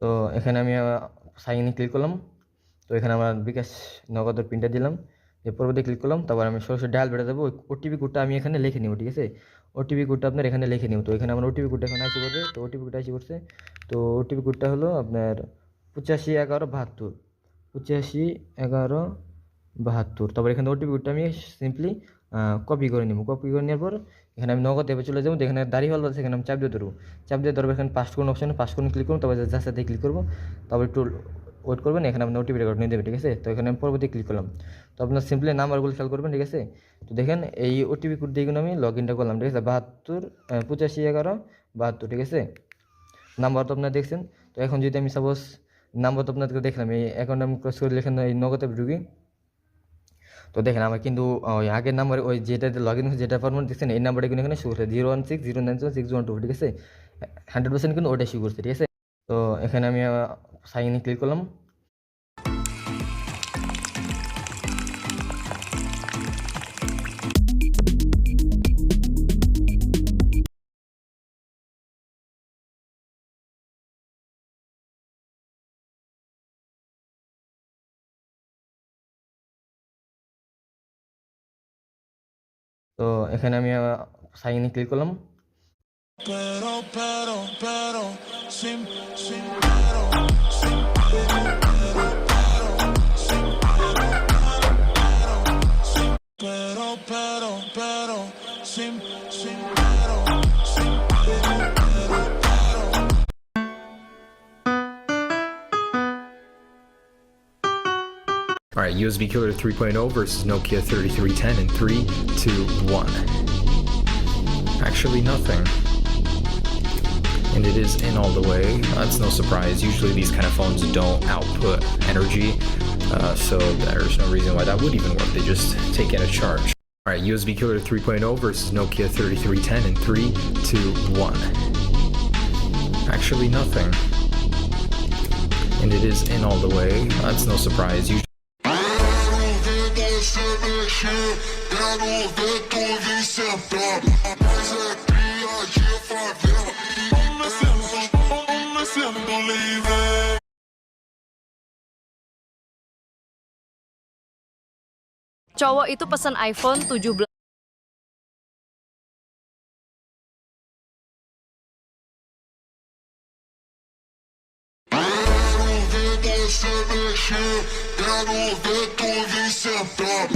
তো এখানে আমি সাইন ইন ক্লিক করলাম। তো এখানে আমার বিকাশ নগদের পিনটা দিলাম, যে পরবর্তী ক্লিক করলাম। তারপর আমি সরাসরি ডায়াল বেড়ে দেবো। ওটিপি কোডটা আমি এখানে লিখে নিব, ঠিক আছে? ওটিপি কোডটা আপনার এখানে লিখে নিব। তো এখানে আমার ওটিপি কোডটা এখন আসি করবে। তো ওটিপি কোডটা আসি করছে। তো ওটিপি কোডটা হলো আপনার 851172, 851172। তারপর এখানে ওটিপি কোডটা আমি সিম্পলি কপি করে নিব। কপি করে নেওয়ার পর এখানে আমি নগদ অ্যাপে চলে যাবো। এখানে দাঁড়িয়ে আছে, এখানে আমি চাপ দিয়ে ধরবো। চাপ দিয়ে ধরবো, এখানে পাস করুন অপশানে পাস করুন ক্লিক করুন। তারপর যার সাথে ক্লিক করবো। তারপর একটু ওয়েট করবেন, এখানে আপনার ওটিপি রেকর্ড নিয়ে দেবে, ঠিক আছে? তো এখানে আমি পরবর্তী ক্লিক করলাম। তো আপনার সিম্পলি নাম্বারগুলো খেয়াল করবেন, ঠিক আছে? তো দেখেন এই ওটিপি কোড দিয়ে কিন্তু আমি লগ ইনটা করলাম, ঠিক আছে? 851172, ঠিক আছে? নাম্বার তো আপনার দেখছেন। তো এখন যদি আমি সাপোজ নাম্বার তো আপনাদেরকে দেখলাম, এই অ্যাকাউন্ট আমি ক্রস করে লিখেন এই নগদে ঢুকি। তো দেখেন আমার কিন্তু ওই আগের নাম্বার, ওই যেটাতে লগ ইন হয়েছে, যেটা ফরম্যাট দেখছেন, এই নাম্বারটা কিন্তু এখানে শো করছে 016097612, ঠিক আছে? 100% কিন্তু ওটা শো করছে, ঠিক আছে? তো এখানে আমি সাইন ইন ক্লিক করলাম। তো এখানে আমি সাইন ইন ক্লিক করলাম। All right, USB Killer 3.0 versus Nokia 3310 in 3, 2, 1. Actually, nothing. And it is in all the way. That's no surprise. Usually these kind of phones don't output energy, so there's no reason why that would even work. They just take in a charge. All right, USB Killer 3.0 versus Nokia 3310 in 3, 2, 1. Actually, nothing. And it is in all the way. That's no surprise. Usually Cowok itu pesan iPhone 17. Quero ver tu vir sentar.